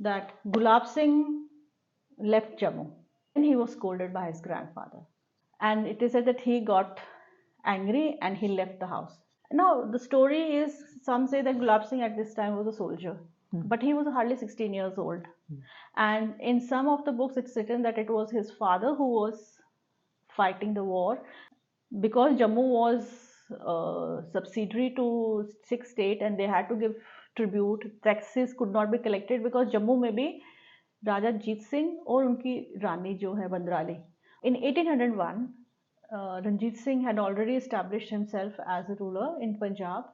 that Gulab Singh left Jammu and he was scolded by his grandfather. And it is said that he got angry and he left the house. Now, the story is some say that Gulab Singh at this time was a soldier, but he was hardly 16 years old. And in some of the books, it's written that it was his father who was fighting the war because Jammu was subsidiary to Sikh state and they had to give tribute. Taxes could not be collected because Jammu में भी राजा जीत सिंह और उनकी रानी जो है बंदराली. In 1801, Ranjit Singh had already established himself as a ruler in Punjab.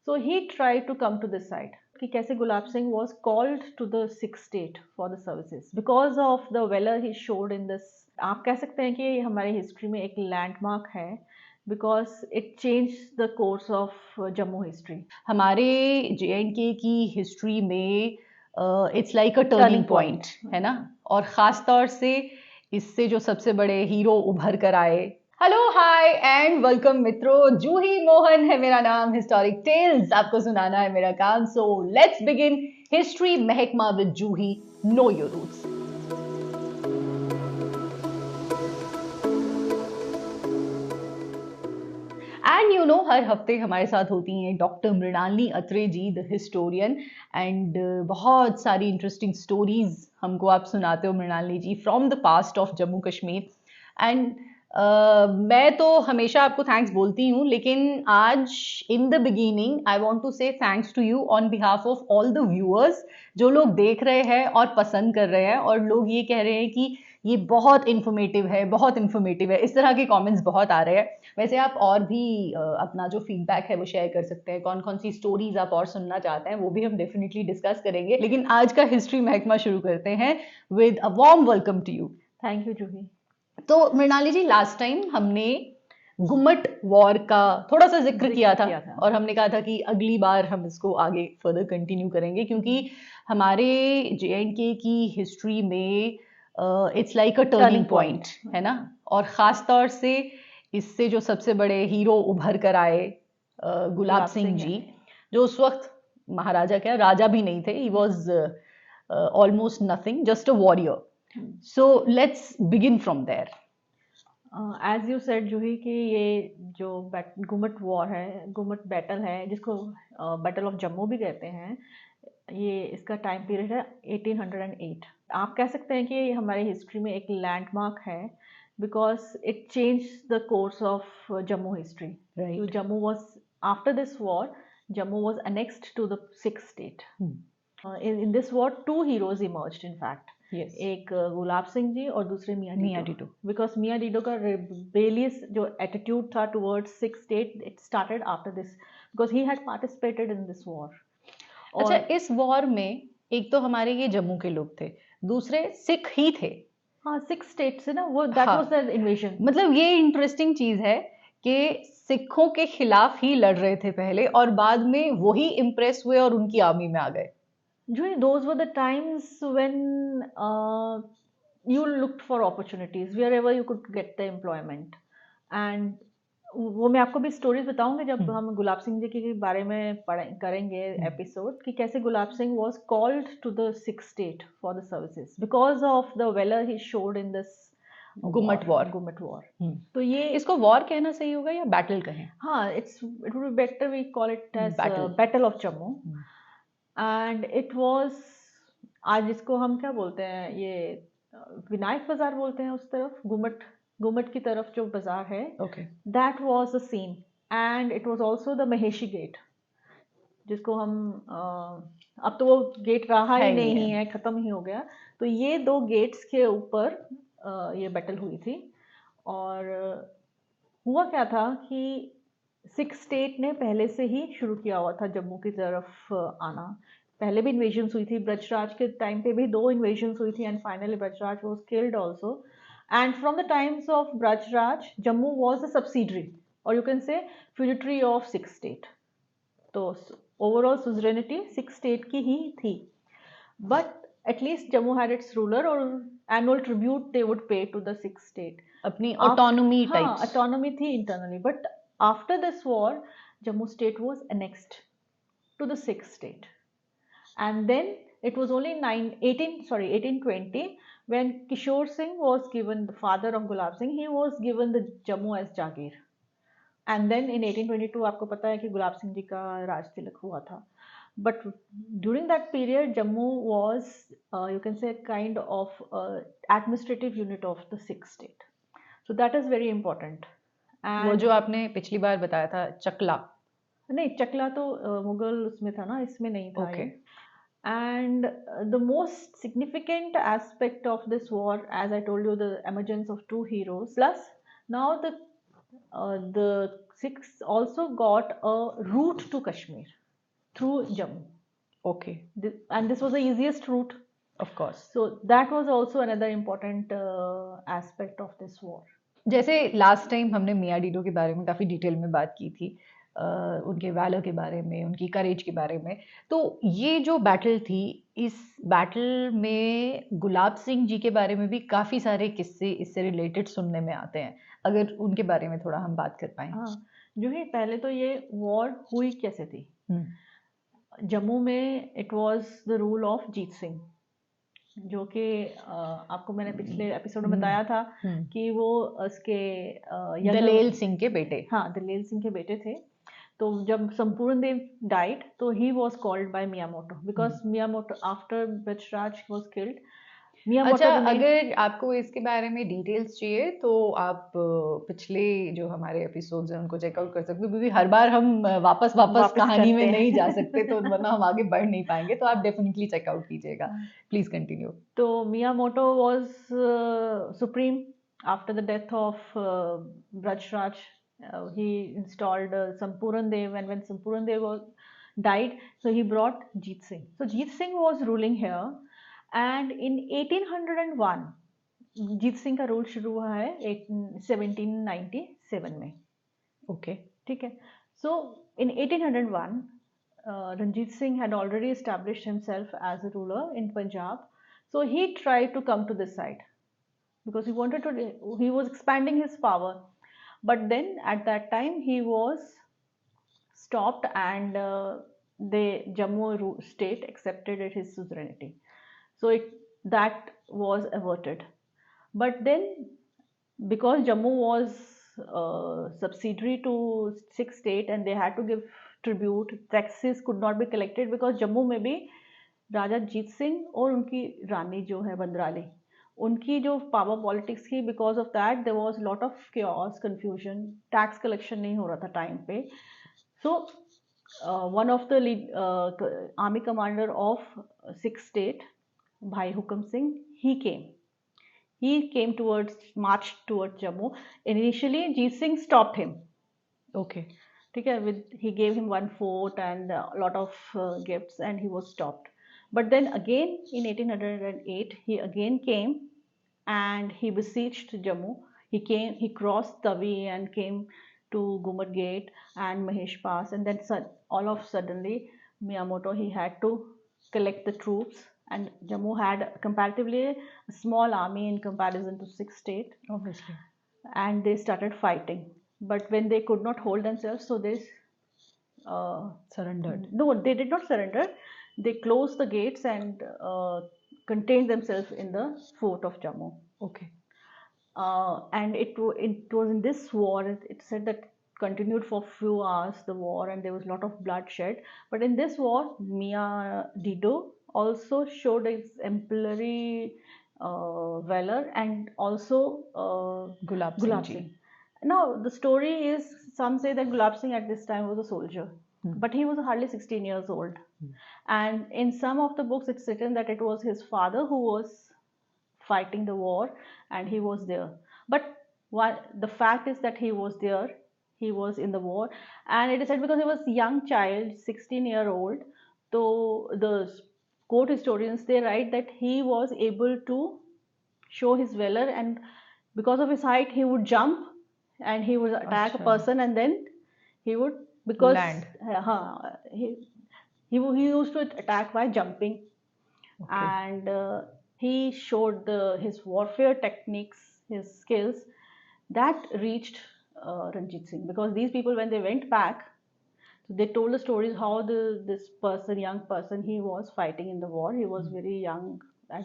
So he tried to come to this side. कि कैसे Gulab Singh was called to the Sikh state for the services because of the valor he showed in this. आप कह सकते हैं कि हमारी history में एक लैंडमार्क है because it changed the course of Jammu history. हमारे JNK की हिस्ट्री में it's like a turning point है ना, और खास तौर से इससे जो सबसे बड़े हीरो उभर कर आए. हेलो हाय एंड वेलकम मित्रों, जूही मोहन है मेरा नाम. हिस्टोरिक टेल्स आपको सुनाना है मेरा काम. सो लेट्स बिगिन हिस्ट्री महकमा with Juhi. Know your roots. And you know हर हफ्ते हमारे साथ होती हैं doctor Mrinalini Atre ji, the historian, and बहुत सारी इंटरेस्टिंग स्टोरीज हमको आप सुनाते हो Mrinalini ji from the past of Jammu Kashmir. And मैं तो हमेशा आपको थैंक्स बोलती हूँ, लेकिन आज in the beginning I want to say thanks to you on behalf of all the viewers जो लोग देख रहे हैं और पसंद कर रहे हैं, और लोग ये कह रहे हैं कि ये बहुत इन्फॉर्मेटिव है, बहुत इन्फॉर्मेटिव है. इस तरह के कमेंट्स बहुत आ रहे हैं. वैसे आप और भी अपना जो फीडबैक है वो शेयर कर सकते हैं. कौन कौन सी स्टोरीज आप और सुनना चाहते हैं वो भी हम डेफिनेटली डिस्कस करेंगे. लेकिन आज का हिस्ट्री महकमा शुरू करते हैं with a warm welcome to you. Thank you Juhi. तो मृणाली जी, लास्ट टाइम हमने गुम्मट वॉर का थोड़ा सा जिक्र किया था और हमने कहा था कि अगली बार हम इसको आगे फर्दर कंटिन्यू करेंगे, क्योंकि हमारे JNK की हिस्ट्री में it's like a turning point है ना, और ख़ास तौर से इससे जो सबसे बड़े हीरो उभर कर आए गुलाब सिंह जी, जो उस वक्त महाराजा क्या राजा भी नहीं थे. He was almost nothing, just a warrior. So let's begin from there. As you said Juhi कि ये जो गुमट वॉर है, गुमट बैटल है, जिसको बैटल ऑफ जम्मू भी कहते हैं, ये इसका टाइम पीरियड है 1808. आप कह सकते हैं कि हमारी हिस्ट्री में एक लैंडमार्क है because it change the course of Jammu history. Jammu was after this war, Jammu was annexed to the Sikh state. In this war two heroes emerged in fact. Yes. एक गुलाब सिंह जी और दूसरे मियाँ डीडो. बिकॉज मियाँ डीडो का रेबेलियस जो एटीट्यूड था towards Sikh state, it started after this because he had participated in this war. अच्छा, इस war में एक तो हमारे ये जम्मू के लोग थे, दूसरे सिख ही थे. हाँ, सिक्स स्टेट से ना वो दैट वाज द इन्वेजन. मतलब ये इंटरेस्टिंग चीज है कि सिखों के खिलाफ ही लड़ रहे थे पहले, और बाद में वही इम्प्रेस हुए और उनकी आर्मी में आ गए. Those were the times when you looked for opportunities wherever you could get the employment. And वो मैं आपको भी स्टोरीज बताऊंगी जब हम गुलाब सिंह जी के बारे में करेंगे एपिसोड, कि कैसे Gulab Singh was called to the Sikh state for the services because of the valor he showed in this गुम्मट वॉर. तो ये इसको वॉर कहना सही होगा या बैटल कहें? हाँ, it would be better we call it as battle of Jammu. And it was, आज इसको हम क्या बोलते हैं, ये विनायक बाजार बोलते हैं उस तरफ, गुमट की तरफ जो बाजार है, that was the scene. And it was also the Maheshi gate, जिसको हम अब तो वो गेट रहा ही नहीं है, खत्म ही हो गया. तो ये दो गेट्स के ऊपर ये बैटल हुई थी. और हुआ क्या था कि सिक्स स्टेट ने पहले से ही शुरू किया हुआ था जम्मू की तरफ आना. पहले भी इन्वेजन्स हुई थी, ब्रजराज के टाइम पे भी 2 इन्वेजन्स हुई थी and finally Brajraj was killed also. And from the times of Brajraj Jammu was a subsidiary और you can say feudatory of Sikh state. तो ओवरऑल सुजरेनिटी सिक्स स्टेट की ही थी, but at least Jammu had its ruler और annual tribute they would pay to the Sikh state. अपनी autonomy type. हाँ, autonomy थी internally. But after this war, Jammu state was annexed to the sixth state, and then it was only 1820 when Kishore Singh was given, the father of Gulab Singh, he was given the Jammu as Jagir. And then in 1822 आपको पता है कि गुलाब सिंह जी का राज तिलक हुआ था. But during that period, Jammu was, you can say, kind of administrative unit of the Sikh state. So that is very important. वो जो आपने पिछली बार बताया था चकला, नहीं चकला तो मुगल उसमें था ना, इसमें नहीं था. Okay. And the most significant aspect of this war, as I told you, the emergence of two heroes. Plus, now the Sikhs also got a route to Kashmir through Jammu. Okay. And this was the easiest route. Of course. So that was also another important aspect of this war. जैसे last time हमने मियाँ Dido के बारे में काफ़ी detail में बात की थी, उनके वैलर के बारे में, उनकी करेज के बारे में. तो ये जो बैटल थी, इस बैटल में गुलाब सिंह जी के बारे में भी काफ़ी सारे किस्से इससे रिलेटेड सुनने में आते हैं. अगर उनके बारे में थोड़ा हम बात कर पाएं. हाँ, जो है पहले तो ये वॉर हुई कैसे थी. जम्मू में it was the rule of Jit Singh, जो कि आपको मैंने पिछले एपिसोड में बताया था कि वो उसके दलेल सिंह के बेटे. हाँ, दलेल सिंह के बेटे थे. तो जब संपूर्ण देव डाइड, तो he was called by Miyamoto because Miyamoto after Brajraj was killed. अच्छा, अगर आपको इसके बारे में डिटेल्स चाहिए तो आप पिछले जो हमारे एपिसोड्स हैं उनको चेकआउट कर सकते हो, क्योंकि हर बार हम वापस कहानी में नहीं जा सकते, तो वरना हम आगे बढ़ नहीं पाएंगे. तो आप डेफिनेटली चेकआउट कीजिएगा. Please continue. तो Mian Mota was supreme after the death of Brajraj. He installed Sampuran Dev, and when Sampuran Dev died, so he brought Jeet Singh. So Jeet Singh was ruling here, and in 1801 जीत सिंह का rule शुरू हुआ है 1797 में. Okay, ठीक है. सो इन 1801 Ranjit Singh had already established himself as a ruler in Punjab, so he tried to come to this side because he was expanding his power. But then at that time he was stopped, and the Jammu state accepted his suzerainty. So that was averted. But then, because Jammu was subsidiary to Sikh state and they had to give tribute, taxes could not be collected because Jammu में भी राजा जीत सिंह और उनकी रानी जो है बंदराली, उनकी जो power politics की, because of that there was lot of chaos, confusion, tax collection नहीं हो रहा था टाइम पे. So one of the army commander of Sikh state, Bhai Hukam Singh, he came marched towards Jammu. Initially Jeet Singh stopped him. Okay. ठीक है. He gave him one fort and a lot of gifts, and he was stopped. But then again in 1808 he again came and he besieged Jammu. He crossed Tavi and came to Gumat Gate and Mahesh Pass, and then all of suddenly Miyamoto, he had to collect the troops, and Jammu had comparatively a small army in comparison to Sikh state, obviously, and they started fighting. But when they could not hold themselves, so they surrendered. No, they did not surrender. They closed the gates and contained themselves in the fort of Jammu. Okay. And it was in this war, it said that continued for few hours, the war, and there was a lot of bloodshed. But in this war, Mia Dido also showed exemplary valor, and also Gulab Singh. Now the story is, some say that Gulab Singh at this time was a soldier, but he was hardly 16 years old. And in some of the books it's written that it was his father who was fighting the war and he was there. But the fact is that he was there, he was in the war, and it is said because he was a young child, 16-year-old. So the court historians, they write that he was able to show his valor, and because of his height he would jump and he would attack a person, and then he would, because land. He used to attack by jumping. Okay. And he showed his warfare techniques, his skills, that reached Ranjit Singh, because these people, when they went back, They told the stories how this person, young person, he was fighting in the war. He was very young, at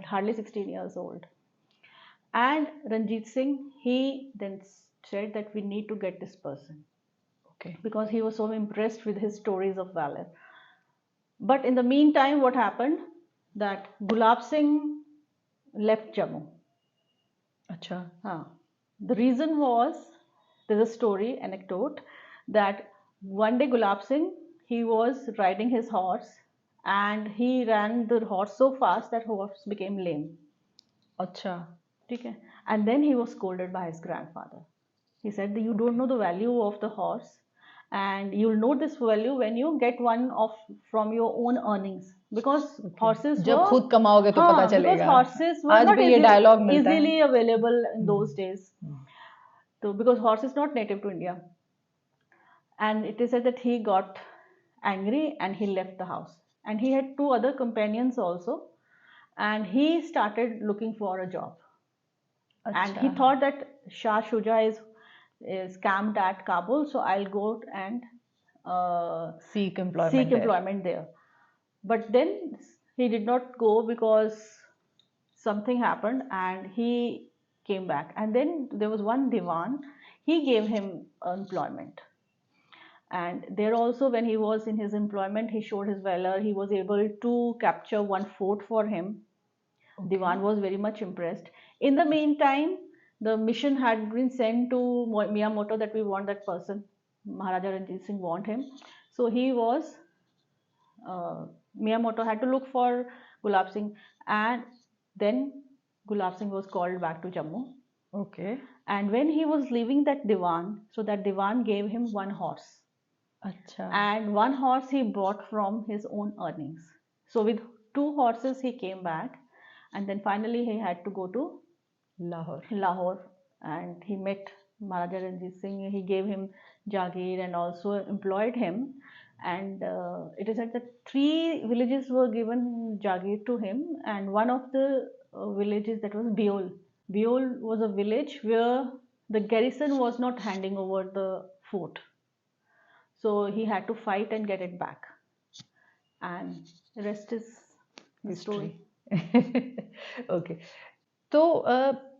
hardly 16 years old. And Ranjit Singh, he then said that we need to get this person. Okay. Because he was so impressed with his stories of valor. But in the meantime, what happened? That Gulab Singh left Jammu. Acha. The reason was, there's a story, anecdote, that one day Gulab Singh, he was riding his horse and he ran the horse so fast that horse became lame. Acha. Okay. And then he was scolded by his grandfather. He said that you don't know the value of the horse, and you'll know this value when you get one of from your own earnings, because horses जब were, खुद कमाओगे तो पता because चलेगा. horses were आज not भी ये dialogue मिलता है. easily available in those days. So because horse is not native to India, and it is said that he got angry and he left the house, and he had two other companions also, and he started looking for a job. And he thought that Shah Shuja is camped at Kabul, so I'll go and seek employment there. But then he did not go because something happened, and he came back. And then there was one diwan, he gave him employment. And there also, when he was in his employment, he showed his valor. He was able to capture one fort for him. Okay. Diwan was very much impressed. In the meantime, the mission had been sent to Miyamoto that we want that person. Maharaja Ranjit Singh want him. So he was, Miyamoto had to look for Gulab Singh, and then Gulab Singh was called back to Jammu. Okay. And when he was leaving that diwan, so that diwan gave him one horse. Acha. And one horse he bought from his own earnings. So with two horses he came back, and then finally he had to go to Lahore, and he met Maharaja Ranjit Singh. He gave him Jagir and also employed him. And it is said that 3 villages were given Jagir to him, and one of the villages, that was Biol. Biol was a village where the garrison was not handing over the fort. So he had to fight and get it back. And the rest is history. Okay. तो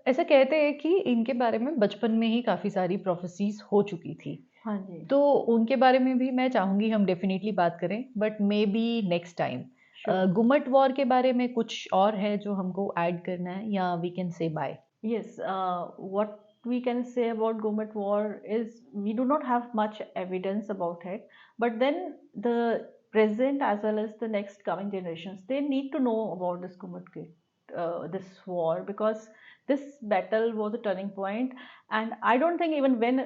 ऐसा कहते हैं कि इनके बारे में बचपन में ही काफी सारी प्रोफेसीज हो चुकी थी. हाँ जी. तो उनके बारे में भी मैं चाहूंगी हम डेफिनेटली बात करें, but maybe next time. Gumat war के बारे में कुछ और है जो हमको ऐड करना है, या we can say bye? Yes, what we can say about Gummat war is we do not have much evidence about it, but then the present as well as the next coming generations, they need to know about this this war, because this battle was a turning point. And I don't think even when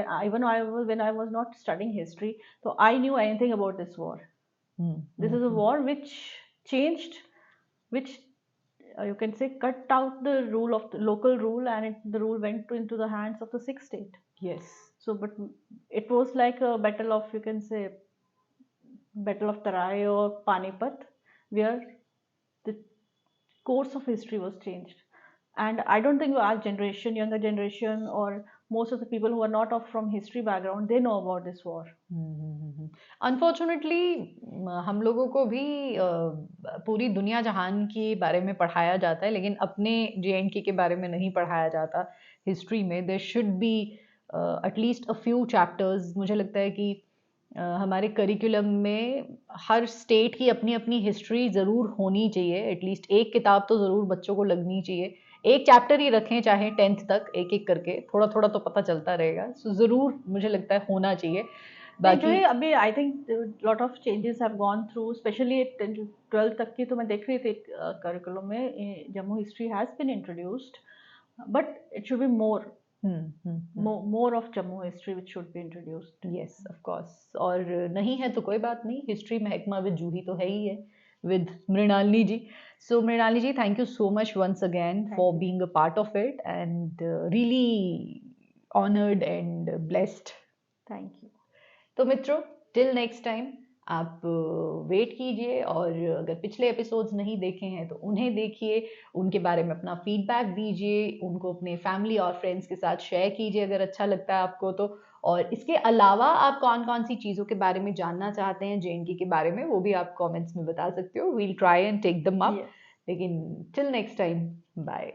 I was not studying history, so I knew anything about this war. This is a war which changed, which you can say cut out the rule of the local rule, and the rule went into the hands of the Sikh state. Yes. So, but it was like a battle of, you can say, Battle of Tarai or Panipat, where the course of history was changed. And I don't think our generation, younger generation, or most of the people who are not from history background, they know about this war. Unfortunately हम लोगों को भी पूरी दुनिया जहान के बारे में पढ़ाया जाता है, लेकिन अपने JNK के बारे में नहीं पढ़ाया जाता हिस्ट्री में. There should be at least a few chapters. मुझे लगता है कि हमारे करिकुलम में हर स्टेट की अपनी अपनी हिस्ट्री ज़रूर होनी चाहिए. एटलीस्ट एक किताब तो ज़रूर बच्चों को लगनी चाहिए. एक चैप्टर ही रखें, चाहे 10th तक, एक एक करके थोड़ा थोड़ा तो पता चलता रहेगा. सो ज़रूर मुझे लगता है होना चाहिए. बाकी अभी I think lot of changes have gone through, specially 12th तक की तो मैं देख रही थी करिकुलम में Jammu history has been introduced, but it should be more of Jammu history which should be introduced. Yes, of course. और नहीं है तो कोई बात नहीं, हिस्ट्री महकमा विद जूही तो है ही है, with Mrinalini ji. So Mrinalini ji, thank you so much once again for being a part of it, and really honored and blessed. Thank you. तो मित्रों, till next time, आप वेट कीजिए, और अगर पिछले एपिसोड्स नहीं देखे हैं तो उन्हें देखिए, उनके बारे में अपना फीडबैक दीजिए, उनको अपने फैमिली और फ्रेंड्स के साथ शेयर कीजिए अगर अच्छा लगता है आपको तो. और इसके अलावा आप कौन कौन सी चीज़ों के बारे में जानना चाहते हैं JNK के बारे में, वो भी आप कमेंट्स में बता सकते हो. We'll try and take them up. लेकिन टिल नेक्स्ट टाइम, बाय.